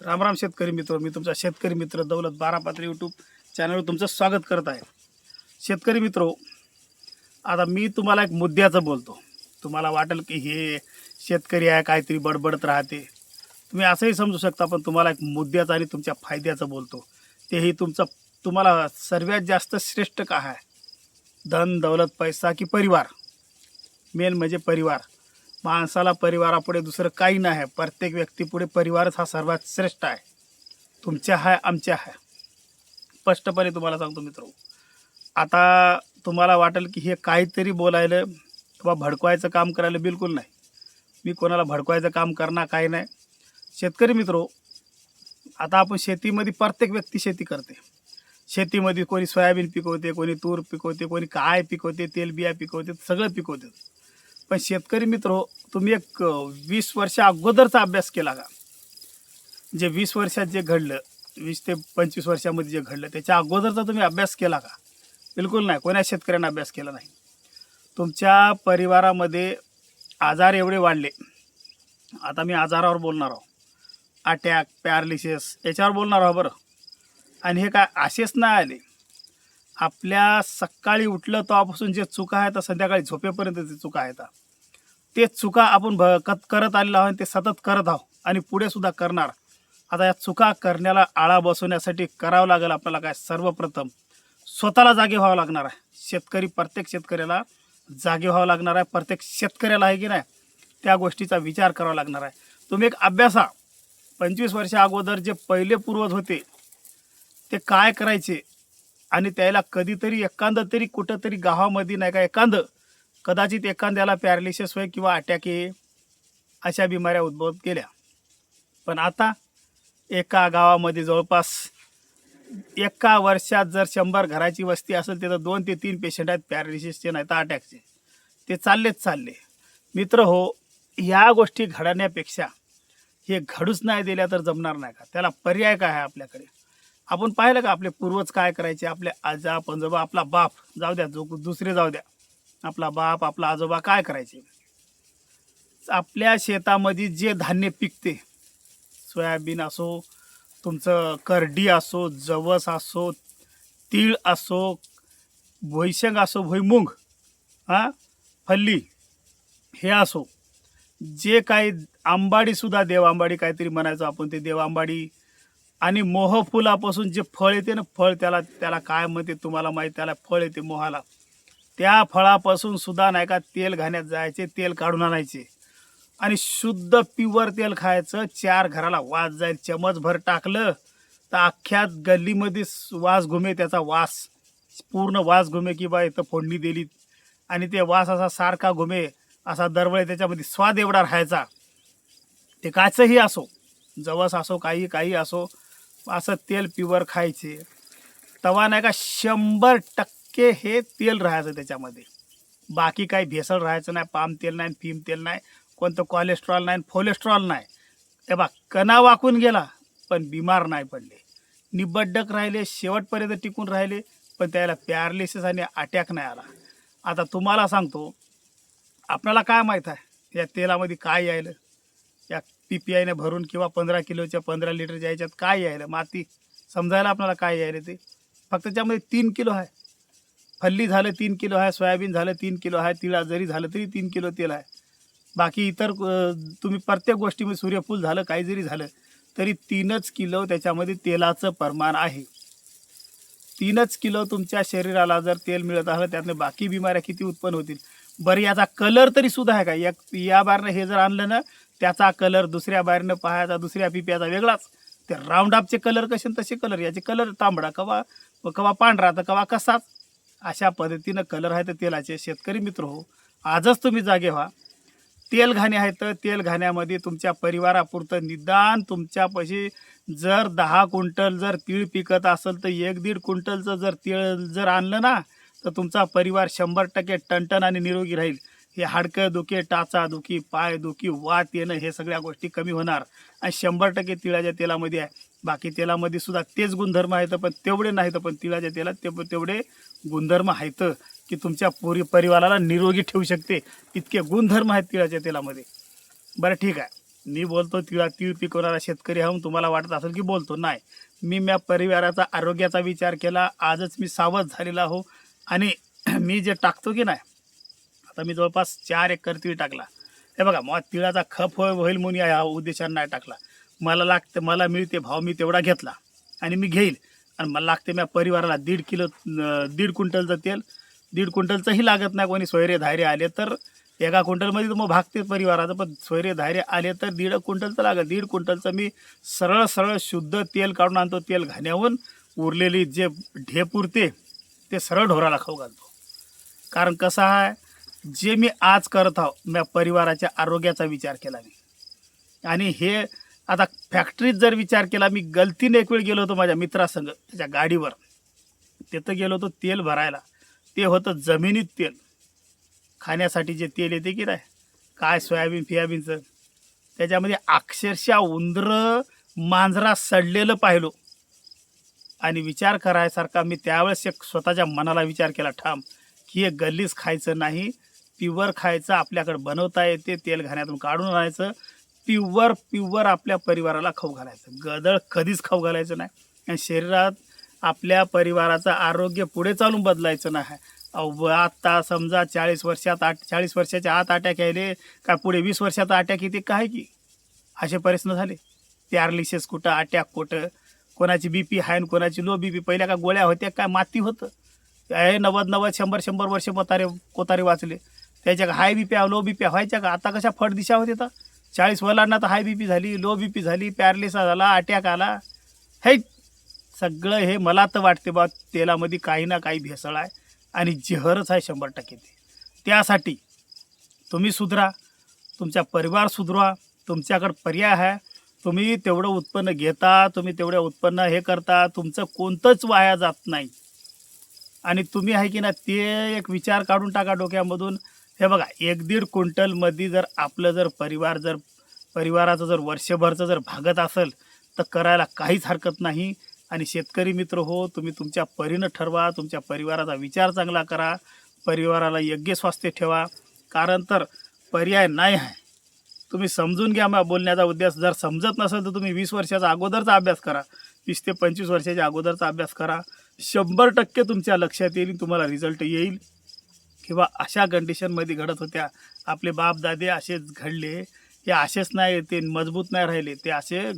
राम राम शेतकरी मित्र, मी तुमचा शेतकरी मित्र दौलत बारापात्री यूट्यूब चॅनलवर तुमचं स्वागत करत आहे. शेतकरी मित्रो, आता मी तुम्हाला एक मुद्द्याचं बोलतो. तुम्हाला वाटेल की हे शेतकरी आहे काहीतरी बडबडत राहते, तुम्ही असंही समजू शकता, पण तुम्हाला एक मुद्द्याचं आणि तुमच्या फायद्याचं बोलतो. तेही तुम्हाला सर्वात जास्त श्रेष्ठ का आहे, धन दौलत पैसा की परिवार. मेन म्हणजे परिवार. माणसाला परिवारापुढे दुसरं काही नाही आहे. प्रत्येक व्यक्तीपुढे परिवारच हा सर्वात श्रेष्ठ आहे. तुमच्या आहे, आमच्या आहे. स्पष्टपणे तुम्हाला सांगतो मित्रो. आता तुम्हाला वाटेल की हे काहीतरी बोलायला किंवा भडकवायचं काम करायला बिलकुल नाही. मी कोणाला भडकवायचं काम करणार काही नाही. शेतकरी मित्रो, आता आपण शेतीमध्ये प्रत्येक व्यक्ती शेती करते. शेतीमध्ये कोणी सोयाबीन पिकवते, कोणी तूर पिकवते, कोणी काय पिकवते, तेलबिया पिकवते, सगळं पिकवते. पण शेतकरी मित्रो, तुम्ही एक 20 वर्षा अगोदरचा अभ्यास केला का? जे 20 वर्षात जे घडलं, 20 ते 25 वर्षामध्ये जे घडलं, त्याच्या अगोदरचा तुम्ही अभ्यास केला का? बिलकुल नाही. कोणा शेतकऱ्यांना अभ्यास केला नाही. तुमच्या परिवारामध्ये आजार एवढे वाढले. आता मी आजारावर बोलणार आहो. अटॅक, पॅरालिसिस याच्यावर बोलणार आहो बरं. आणि हे काय असेच नाही आले. आपल्या सकाळी उठलं तेव्हापासून जे चुका आहेत, संध्याकाळी झोपेपर्यंत ते चुका आहेत, ते चुका आपण करत आलेलो आहोत. ते सतत करत आहोत आणि पुढे सुद्धा करणार. आता या चुका करण्याला आळा बसवण्यासाठी करावं लागेल आपल्याला काय, सर्वप्रथम स्वतःला जागे व्हावं लागणार आहे. प्रत्येक शेतकऱ्याला जागे व्हावं लागणार आहे. प्रत्येक शेतकऱ्याला आहे की नाही, त्या गोष्टीचा विचार करावा लागणार आहे. तुम्ही एक अभ्यासा, 25 वर्षा अगोदर जे पहिले पूर्वज होते ते काय करायचे, आणि त्याला कधीतरी एखादं तरी कुठंतरी गावामध्ये नाही का कदाचित एखाद्याला पॅरालिसिस होय किंवा अटॅक ये, अशा बिमाऱ्या उद्भवत गेल्या. पण आता एका गावामध्ये जवळपास एका वर्षात जर 100 घराची वस्ती असेल, तर 2 ते 3 पेशंट आहेत पॅरालिसिसचे नाही तर अटॅकचे. ते चालले मित्र हो. ह्या गोष्टी घडण्यापेक्षा हे घडूच नाही दिल्या तर जमणार नाही का? त्याला पर्याय काय आहे आपल्याकडे? आपण पाहिलं का आपले पूर्वज काय करायचे? आपले आजा पंजोबा, आपला बाप जाऊ द्या, दुसरे जाऊ द्या, आपला बाप आपला आजोबा काय करायचे? आपल्या शेतामध्ये जे धान्य पिकते, सोयाबीन असो, तुमचं करडी असो, जवस असो, तीळ असो, भुईशेंग असो, भुईमुंग, फल्ली हे असो, जे काही आंबाडीसुद्धा, देव आंबाडी काहीतरी म्हणायचो आपण, ते देव आंबाडी. आणि मोहफुलापासून जे फळ येते ना, फळ त्याला काय म्हणते तुम्हाला माहीत, त्याला फळ येते मोहाला. त्या फळापासून सुद्धा नाही का तेल घाण्यात जायचे, तेल काढून आणायचे आणि शुद्ध प्युअर तेल खायचं. 4 घराला वास जाईल. चमचभर टाकलं तर अख्ख्या गल्लीमध्ये वास घुमे, त्याचा वास पूर्ण वास घुमे की बा इथं फोडणी दिली. आणि ते वास असा सारखा घुमे, असा दरवळे, त्याच्यामध्ये स्वाद एवढा राहायचा. ते काचंही असो, जवस असो, काही असो, असं तेल प्युअर खायचे. तवा नाही का 100% हे तेल राहायचं त्याच्यामध्ये. बाकी काही भेसळ राहायचं नाही. पाम तेल नाही, फिम तेल नाही, कोणतं कोलेस्ट्रॉल नाही, फोलेस्ट्रॉल नाही. हे बा, कणा वाकून गेला पण बिमार नाही पडले, निबड्डक राहिले, शेवटपर्यंत टिकून राहिले, पण त्याला पॅरालिसिस आणि अटॅक नाही आला. आता तुम्हाला सांगतो, आपल्याला काय माहीत आहे या तेलामध्ये काय यायलं? या PPI भरून किंवा 15 किलोच्या 15 लिटरच्या याच्यात काय यायलं? माती समजायला आपल्याला काय यायलं ते फक्त त्याच्यामध्ये 3 किलो आहे. फल्ली झालं 3 किलो आहे, सोयाबीन झालं 3 किलो आहे, तिळा जरी झालं तरी 3 किलो तेल आहे. बाकी इतर तुम्ही प्रत्येक गोष्टीमध्ये, सूर्यफूल झालं, काही जरी झालं तरी 3च किलो त्याच्यामध्ये तेलाचं प्रमाण आहे. 3च किलो तुमच्या शरीराला जर तेल मिळत आलं, त्यातनं बाकी बिमाऱ्या किती उत्पन्न होतील बरं? याचा कलर तरी सुद्धा आहे का? या बारनं हे जर आणलं ना, त्याचा कलर दुसऱ्या बाहेरनं पाहायचा, दुसऱ्या पिप्याचा वेगळाच. ते राऊंड अपचे कलर कसे तसे कलर, याचे कलर तांबडा, कवा पांढरा, तर कवा कसाच. अशा पद्धतीनं कलर आहे तर तेलाचे. शेतकरी मित्र हो, आजच तुम्ही जागे व्हा. तेल घाणे आहे तर तेल घाण्यामध्ये तुमच्या परिवारापुरतं निदान तुमच्यापाशी जर 10 क्विंटल जर तीळ पिकत असेल तर 1-1.5 क्विंटलचं जर तीळ जर आणलं ना, तर तुमचा परिवार 100% टणटण आणि निरोगी राहील. हे हाडकं दुखी, टाचा दुखी, पाय दुखी, वात येणं, हे सगळ्या गोष्टी कमी होणार. आणि 100% तिळाच्या तेलामध्ये आहे. बाकी तेलामध्ये सुद्धा तेच गुणधर्म आहेत, पण तेवढे नाहीत. पण तिळाच्या तेलात तेवढे गुणधर्म आहेत की तुमच्या परिवाराला निरोगी ठेवू शकते, इतके गुणधर्म आहेत तिळाच्या तेलामध्ये. बरं ठीक आहे. मी बोलतो तीळ पिकवणारा शेतकरी म्हणून तुम्हाला वाटत असेल की बोलतो, नाही. मी माझ्या परिवाराचा आरोग्याचा विचार केला. आजच मी सावध झालेला हो. आणि मी जे टाकतो की नाही, आता मी जवळपास 4 एकर तीळ टाकला. हे बघा, मग तिळाचा खप होईल म्हणून या उद्देशाने नाही टाकला. मला लागते, मला मिळते भाव, मी तेवढा घेतला आणि मी घेईल. आणि मला लागते माझ्या परिवाराला 1.5 किलो 1.5 क्विंटलचं तेल. 1.5 क्विंटलचंही लागत नाही. कोणी सोयरे धायरे आले तर एका क्विंटलमध्ये तर मग भागते परिवाराचं, पण सोयरे धायरे आले तर 1.5 क्विंटलचं लागत. 1.5 क्विंटलचं मी सरळ शुद्ध तेल काढून आणतो. तेल घाण्याहून उरलेली जे ढेप उरते ते सरळ ढोराला खाऊ घालतो. कारण कसं आहे, जे मी आज करत आहो, मी परिवाराच्या आरोग्याचा विचार केला मी. आणि हे आता फॅक्टरीत जर विचार केला, मी गलतीने एक वेळ गेलो होतो माझ्या मित्रासंग त्याच्या गाडीवर. तिथं गेलो होतो तेल भरायला. ते होतं जमिनीत तेल. खाण्यासाठी जे तेल येते की नाही, काय सोयाबीनचं, त्याच्यामध्ये अक्षरशः उंदरं मांजरा सडलेलं पाहिलो. आणि विचार करायसारखा, मी त्यावेळेस एक स्वतःच्या मनाला विचार केला ठाम, की हे गल्लीच खायचं नाही, प्युअर खायचं. आपल्याकडे बनवता येते, तेल घाण्यातून काढून आणायचं, प्युअर आपल्या परिवाराला खाऊ घालायचं. गदळ कधीच खाऊ घालायचं नाही. आणि शरीरात आपल्या परिवाराचं आरोग्य पुढे चालून बदलायचं नाही. आता समजा 40 वर्षाच्या आत अटॅक यायले, काय पुढे 20 वर्षात अटॅक येते काय की, असे प्रश्न झाले. पॅरालिसिस कुठं, अटॅक कुठं, कोणाची BP हाय आणि कोणाची लो BP. पहिल्या काय गोळ्या होत्या, काय माती होतं. 90-100 वर्ष कोतारे वाचले. त्याच्या हाय BP लो BP व्हायच्या का? आता कशा फटदिशा होत येतात. 40 वलांना तर हाय BP झाली, लो BP झाली, पॅरालिसिस झाला, अटॅक आला. हे सगळं हे मला तर वाटते बा, तेलामध्ये काही ना काही भेसळ आहे आणि जहरच आहे 100% ते. त्यासाठी तुम्ही सुधरा, तुमचा परिवार सुधरा. तुमच्याकडे पर्याय आहे. तुम्ही तेवढं उत्पन्न घेता, तुम्ही तेवढं उत्पन्न हे करता, तुमचं कोणतंच वाया जात नाही. आणि तुम्ही आहे की ना, ते एक विचार काढून टाका डोक्यामधून. हे बघा, 1-1.5 क्विंटलमध्ये जर आपलं जर परिवाराचं जर वर्षभरचं जर भागत असेल तर करायला काहीच हरकत नाही. आणि शेतकरी मित्र हो, तुम्ही तुमच्या परीनं ठरवा, तुमच्या परिवाराचा विचार चांगला करा, परिवाराला योग्य स्वास्थ्य ठेवा. कारण तर पर्याय नाही आहे. तुम्ही समजून घ्या माझ्या बोलण्याचा उद्देश. जर समजत नसेल तर तुम्ही 20 वर्षाचा अगोदरचा अभ्यास करा, 20 ते 25 वर्षाच्या अगोदरचा अभ्यास करा. 100% तुमच्या लक्षात येईल, तुम्हाला रिझल्ट येईल. किंवा अशा कंडिशनमध्ये घडत होत्या, आपले बाप दादे असेच घडले. हे असेच नाही, ते मजबूत नाही राहिले. ते असे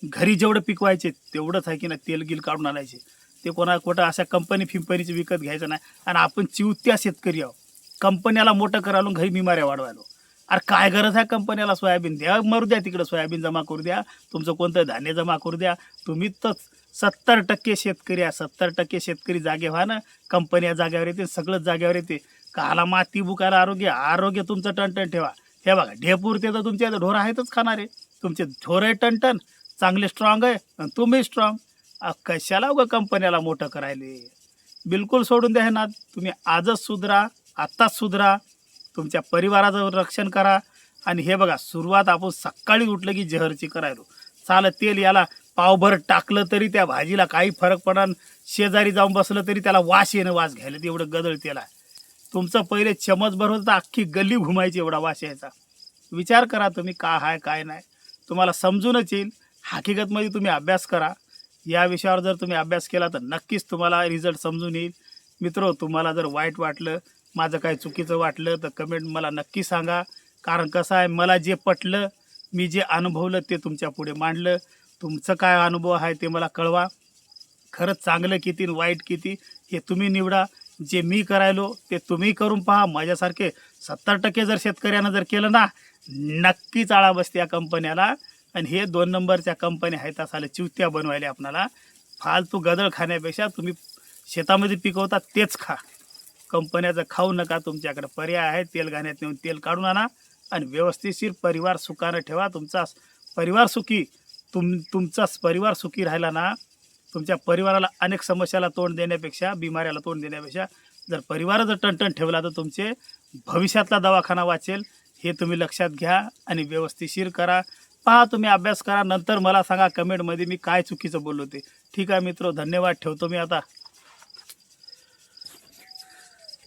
घरी जेवढं पिकवायचे तेवढंच आहे की नाही, तेलगिल काढून आणायचे. ते कुठं अशा कंपनीचे विकत घ्यायचं नाही. आणि आपण चिवत्या शेतकरी आहोत, कंपन्याला मोठं करायला घरी बिमाऱ्या वाढवायला. अरे काय गरज आहे कंपन्याला? सोयाबीन द्या, मरू द्या तिकडं, सोयाबीन जमा करू द्या, तुमचं कोणतं धान्य जमा करू द्या. तुम्ही तर 70% शेतकरी आहे. 70% शेतकरी जागे व्हा ना. कंपन्या जाग्यावर येते, सगळंच जाग्यावर येते. काला माती बुकायला आरोग्य तुमचं टणटण ठेवा. हे बघा, ढेपूर ते तर तुमच्या ढोरं आहेतच खाणारे. तुमचे ढोरं टणटण चांगले स्ट्रॉंग आहे आणि तुम्ही स्ट्रॉंग. कशाला उगा कंपन्याला मोठं करायले? बिलकुल सोडून द्या हे नाद. तुम्ही आजच सुधरा, आत्ताच सुधरा, तुमच्या परिवाराचं रक्षण करा. आणि हे बघा, सुरुवात आपण सकाळी उठलं की जहरची करायलो. चालत तेल याला पावभर टाकलं तरी त्या भाजीला काही फरक पडणार. शेजारी जाऊन बसलं तरी त्याला वास घ्यायला, एवढं गदळ तेल आहे. तुमचं पहिले चमचभर होतं तर अख्खी गल्ली घुमायची, एवढा वास यायचा. विचार करा तुम्ही, काय आहे काय नाही, तुम्हाला समजूनच येईल. हकीकतमध्ये तुम्ही अभ्यास करा. या विषयावर जर तुम्ही अभ्यास केला तर नक्कीच तुम्हाला रिझल्ट समजून येईल. मित्रो, तुम्हाला जर वाईट वाटलं, माझं काय चुकीचं वाटलं तर कमेंट मला नक्की सांगा. कारण कसं आहे, मला जे पटलं, मी जे अनुभवलं ते तुमच्या पुढे मांडलं. तुमचं काय अनुभव आहे ते मला कळवा. खरंच चांगलं किती आणि वाईट किती हे तुम्ही निवडा. जे मी करायलो ते तुम्ही करून पहा. माझ्यासारखे 70% जर शेतकऱ्यानं जर केलं ना, नक्कीच आळा बसते या कंपन्याला. आणि हे 2 नंबरच्या कंपन्या आहेत असायला चिवत्या बनवायला आपणाला. फालतू गदळ खाण्यापेक्षा तुम्ही शेतामध्ये पिकवता तेच खा. कंपन्याचं खाऊ नका. तुमच्याकडे पर्याय आहे. तेल घाण्यात नेऊन तेल काढून आणा आणि व्यवस्थितशीर परिवार सुखानं ठेवा. तुमचा परिवार सुखी राहिला ना, तुमच्या परिवाराला अनेक समस्याला तोंड देण्यापेक्षा, बिमाऱ्याला तोंड देण्यापेक्षा जर परिवार जर टणटण ठेवला तर तुमचे भविष्यातला दवाखाना वाचेल. हे तुम्ही लक्षात घ्या आणि व्यवस्थितशीर करा. पहा, तुम्ही अभ्यास करा, नंतर मला सांगा कमेंटमध्ये मी काय चुकीचं बोललो ते. ठीक आहे मित्र, धन्यवाद. ठेवतो मी आता.